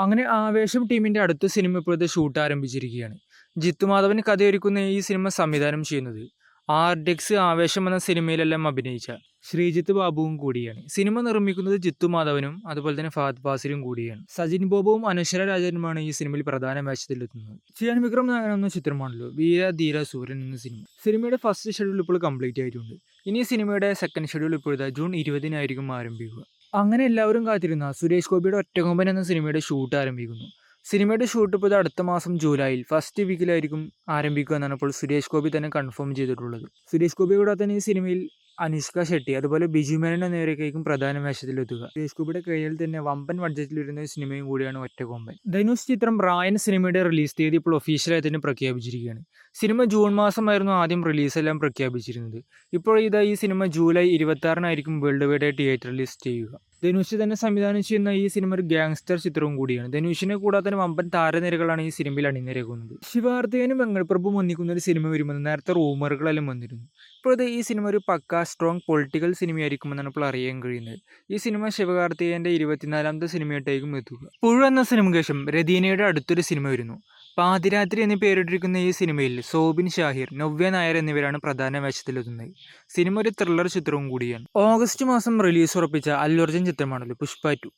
അങ്ങനെ ആവേശം ടീമിന്റെ അടുത്ത സിനിമ ഇപ്പോഴത്തെ ഷൂട്ട് ആരംഭിച്ചിരിക്കുകയാണ്. ജിത്തു മാധവൻ കഥയൊരുക്കുന്ന ഈ സിനിമ സംവിധാനം ചെയ്യുന്നത് ആർഡെക്സ് ആവേശം എന്ന സിനിമയിലെല്ലാം അഭിനയിച്ച ശ്രീജിത്ത് ബാബുവും കൂടിയാണ്. സിനിമ നിർമ്മിക്കുന്നത് ജിത്തു മാധവനും അതുപോലെ തന്നെ ഫഹദ് ഫാസിലും കൂടിയാണ്. സജിൻ ബോബുവും അനശ്വര രാജനുമാണ് ഈ സിനിമയിൽ പ്രധാന വേഷത്തിലെത്തുന്നത്. ചിയാൻ വിക്രം നായകൻ എന്ന ചിത്രമാണല്ലോ വീര ധീര സൂര്യൻ എന്ന സിനിമ. സിനിമയുടെ ഫസ്റ്റ് ഷെഡ്യൂൾ ഇപ്പോൾ കംപ്ലീറ്റ് ആയിട്ടുണ്ട്. ഇനി സിനിമയുടെ സെക്കൻഡ് ഷെഡ്യൂൾ ഇപ്പോഴത്തെ ജൂൺ 20-നായിരിക്കും ആരംഭിക്കുക. അങ്ങനെ എല്ലാവരും കാത്തിരുന്ന സുരേഷ് ഗോപിയുടെ ഒറ്റക്കൊമ്പൻ എന്ന സിനിമയുടെ ഷൂട്ട് ആരംഭിക്കുന്നു. സിനിമയുടെ ഷൂട്ട് ഇപ്പോൾ അടുത്ത മാസം ജൂലൈയിൽ ഫസ്റ്റ് വീക്കിലായിരിക്കും ആരംഭിക്കുക എന്നാണ് ഇപ്പോൾ സുരേഷ് ഗോപി തന്നെ കൺഫേം ചെയ്തിട്ടുള്ളത്. സുരേഷ് ഗോപി കൂടെ തന്നെ ഈ സിനിമയിൽ അനുഷ്ക ഷെട്ടി അതുപോലെ ബിജു മേനോൻ എന്നിവരൊക്കെയായിരിക്കും പ്രധാന വേഷത്തിലെത്തുക. സുരേഷ് ഗോപിയുടെ കയ്യിൽ തന്നെ വമ്പൻ ബഡ്ജറ്റിൽ വരുന്ന സിനിമയും കൂടിയാണ് ഒറ്റക്കൊമ്പൻ. ധനുഷ് ചിത്രം റായൻ സിനിമയുടെ റിലീസ് തീയതി ഇപ്പോൾ ഒഫീഷ്യലായി തന്നെ പ്രഖ്യാപിച്ചിരിക്കുകയാണ്. സിനിമ ജൂൺ മാസമായിരുന്നു ആദ്യം റിലീസെല്ലാം പ്രഖ്യാപിച്ചിരുന്നത്. ഇപ്പോൾ ഈ സിനിമ ജൂലൈ 26-നായിരിക്കും വേൾഡ് വൈഡ് തിയേറ്റർ റിലീസ് ചെയ്യുക. ധനുഷ് തന്നെ സംവിധാനം ചെയ്യുന്ന ഈ സിനിമ ഒരു ഗാങ്സ്റ്റർ ചിത്രവും കൂടിയാണ്. ധനുഷിനെ കൂടാതെ തന്നെ വമ്പൻ താരനിരകളാണ് ഈ സിനിമയിൽ അണിനിരക്കുന്നത്. ശിവാർത്തേനും വെങ്കൽ പ്രഭുവും ഒന്നിക്കുന്ന ഒരു സിനിമ വരുമെന്ന് നേരത്തെ റൂമറുകളെല്ലാം വന്നിരുന്നു. ഇപ്പോഴത്തെ ഈ സിനിമ ഒരു പക്കാ സ്ട്രോങ് പൊളിറ്റിക്കൽ സിനിമയായിരിക്കുമെന്നാണ് ഇപ്പോൾ അറിയാൻ കഴിയുന്നത്. ഈ സിനിമ ശിവകാർത്തികേയന്റെ 24ാമത്തെ സിനിമയായിട്ടായിരിക്കും എത്തുക. പുഴു എന്ന സിനിമയ്ക്ക് ശേഷം രതീനയുടെ അടുത്തൊരു സിനിമ വരുന്നു. പാതിരാത്രി എന്ന് പേരിട്ടിരിക്കുന്ന ഈ സിനിമയിൽ സോബിൻ ഷാഹിർ, നവ്യ നായർ എന്നിവരാണ് പ്രധാന വേഷത്തിലെത്തുന്നത്. സിനിമ ഒരു ത്രില്ലർ ചിത്രവും കൂടിയാണ്. ഓഗസ്റ്റ് മാസം റിലീസ് ഉറപ്പിച്ച അല്ലു അർജുൻ ചിത്രമാണല്ലോ പുഷ്പ 2.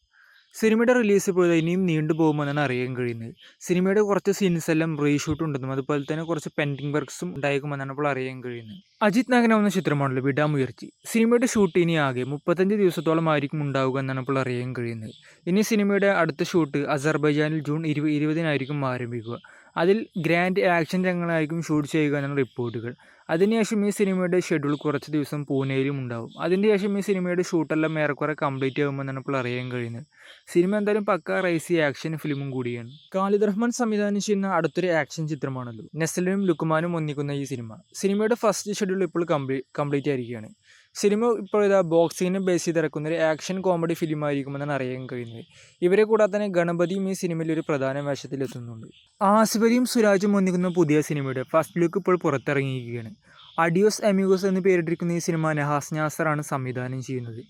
സിനിമയുടെ റിലീസ് ഇപ്പോൾ ഇനിയും നീണ്ടുപോകുമെന്നാണ് അറിയാൻ കഴിയുന്നത്. സിനിമയുടെ കുറച്ച് സീൻസ് എല്ലാം റീഷൂട്ട് ഉണ്ടെന്നും അതുപോലെ തന്നെ കുറച്ച് പെൻഡിങ് വർക്ക്സും ഉണ്ടായിരിക്കുമെന്നാണ് ഇപ്പോൾ അറിയാൻ കഴിയുന്നത്. അജിത് നായകനാവുന്ന ചിത്രമാണല്ലോ വിടാമുയർച്ചി. സിനിമയുടെ ഷൂട്ട് ഇനി ആകെ 35 ദിവസത്തോളം ആയിരിക്കും ഉണ്ടാവുക എന്നാണ് ഇപ്പോൾ അറിയാൻ കഴിയുന്നത്. ഇനി സിനിമയുടെ അടുത്ത ഷൂട്ട് അസർബൈജാനിൽ ജൂൺ 20-നായിരിക്കും ആരംഭിക്കുക. അതിൽ ഗ്രാൻഡ് ആക്ഷൻ രംഗങ്ങളായിരിക്കും ഷൂട്ട് ചെയ്യുക എന്നാണ് റിപ്പോർട്ടുകൾ. അതിനുശേഷം ഈ സിനിമയുടെ ഷെഡ്യൂൾ കുറച്ച് ദിവസം പൂനെയിലും ഉണ്ടാവും. അതിന് ശേഷം ഈ സിനിമയുടെ ഷൂട്ടെല്ലാം ഏറെക്കുറെ കംപ്ലീറ്റ് ആകുമെന്നാണ് ഇപ്പോൾ അറിയാൻ കഴിയുന്നത്. സിനിമ എന്തായാലും പക്ക റൈസി ആക്ഷൻ ഫിലിമും കൂടിയാണ്. ഖാലിദ് റഹ്മാൻ സംവിധാനം ചെയ്യുന്ന അടുത്തൊരു ആക്ഷൻ ചിത്രമാണല്ലോ നെസ്ലിനും ലുക്മാനും ഒന്നിക്കുന്ന ഈ സിനിമയുടെ ഫസ്റ്റ് ഷെഡ്യൂൾ ഇപ്പോൾ കംപ്ലീറ്റ് ആയിരിക്കുകയാണ്. സിനിമ ഇപ്പോൾ ബോക്സിങ്ങിനെ ബേസ് ചെയ്തിറക്കുന്ന ഒരു ആക്ഷൻ കോമഡി ഫിലിം ആയിരിക്കുമെന്നാണ് അറിയാൻ കഴിയുന്നത്. ഇവരെ കൂടാതെ തന്നെ ഗണപതിയും ഈ സിനിമയിൽ ഒരു പ്രധാന വേഷത്തിലെത്തുന്നുണ്ട്. ആസിഫലിയും സുരാജും ഒന്നിക്കുന്ന പുതിയ സിനിമയുടെ ഫസ്റ്റ് ലുക്ക് ഇപ്പോൾ പുറത്തിറങ്ങിയിരിക്കുകയാണ്. അഡിയോസ് അമിഗോസ് എന്ന് പേരിട്ടിരിക്കുന്ന ഈ സിനിമ നഹാസ് നാസറാണ് സംവിധാനം ചെയ്യുന്നത്.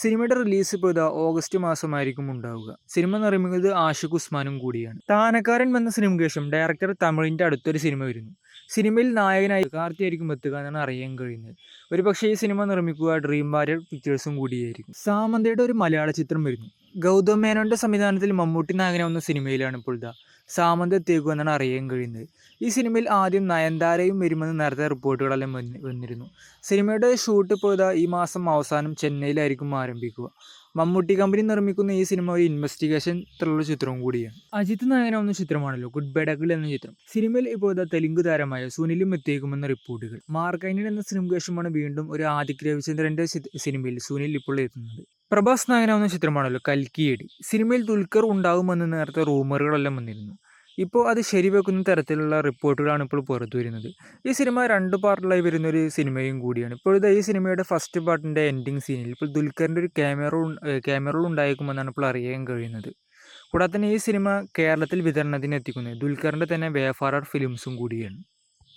സിനിമയുടെ റിലീസ് ഇപ്പോൾ ഓഗസ്റ്റ് മാസമായിരിക്കും ഉണ്ടാവുക. സിനിമ നിർമ്മിക്കുന്നത് ആഷിഖ് ഉസ്മാനും കൂടിയാണ്. താനക്കാരൻ എന്ന സിനിമയ്ക്ക് ശേഷം ഡയറക്ടർ തമിഴിൻ്റെ അടുത്തൊരു സിനിമ വരുന്നു. സിനിമയിൽ നായകനായി കാർത്തിയായിരിക്കും എത്തുക എന്നാണ് അറിയാൻ കഴിയുന്നത്. ഒരുപക്ഷേ ഈ സിനിമ നിർമ്മിക്കുക ഡ്രീം വാരിയർ പിക്ചേഴ്സും കൂടിയായിരിക്കും. സാമന്തയുടെ ഒരു മലയാള ചിത്രം വരുന്നു. ഗൗതം മേനോന്റെ സംവിധാനത്തിൽ മമ്മൂട്ടി നായകനാവുന്ന സിനിമയിലാണ് ഇപ്പോൾ സാമന്ത എത്തിയേക്കുക എന്നാണ് അറിയാൻ കഴിയുന്നത്. ഈ സിനിമയിൽ ആദ്യം നയൻതാരയും വരുമെന്ന് നേരത്തെ റിപ്പോർട്ടുകളെല്ലാം വന്നിരുന്നു. സിനിമയുടെ ഷൂട്ട് ഇപ്പോൾ ഈ മാസം അവസാനം ചെന്നൈയിലായിരിക്കും ആരംഭിക്കുക. മമ്മൂട്ടി കമ്പനി നിർമ്മിക്കുന്ന ഈ സിനിമ ഒരു ഇൻവെസ്റ്റിഗേഷൻ ത്രില്ലർ ചിത്രവും കൂടിയാണ്. അജിത് നായകനാവുന്ന ചിത്രമാണല്ലോ ഗുഡ് ബൈ ഡക്കിൾ എന്ന ചിത്രം. സിനിമയിൽ ഇപ്പോൾ തെലുങ്ക് താരമായ സുനിലും എത്തിയേക്കുമെന്ന റിപ്പോർട്ടുകൾ. മാർക്കൈനൻ എന്ന സിനിമയ്ക്ക് ശേഷമാണ് വീണ്ടും ഒരു ആദിക് രവിചന്ദ്രന്റെ സിനിമയിൽ സുനിൽ ഇപ്പോൾ എത്തുന്നത്. പ്രഭാസ് നായകനാവുന്ന ചിത്രമാണല്ലോ കൽക്കിയേടി. സിനിമയിൽ ദുൽഖർ ഉണ്ടാകുമെന്ന് നേരത്തെ റൂമറുകളെല്ലാം വന്നിരുന്നു. ഇപ്പോൾ അത് ശരിവെക്കുന്ന തരത്തിലുള്ള റിപ്പോർട്ടുകളാണ് ഇപ്പോൾ പുറത്തു വരുന്നത്. ഈ സിനിമ 2 പാർട്ടിലായി വരുന്ന ഒരു സിനിമയും കൂടിയാണ്. ഇപ്പോഴത്തെ ഈ സിനിമയുടെ ഫസ്റ്റ് പാർട്ടിൻ്റെ എൻഡിങ് സീനിൽ ഇപ്പോൾ ദുൽഖറിൻ്റെ ഒരു ക്യാമറ ഉണ്ടായേക്കുമെന്നാണ് ഇപ്പോൾ അറിയാൻ കഴിയുന്നത്. കൂടാതെ തന്നെ ഈ സിനിമ കേരളത്തിൽ വിതരണത്തിന് എത്തിക്കുന്നത് ദുൽഖറിൻ്റെ തന്നെ വേഫാറർ ഫിലിംസും കൂടിയാണ്.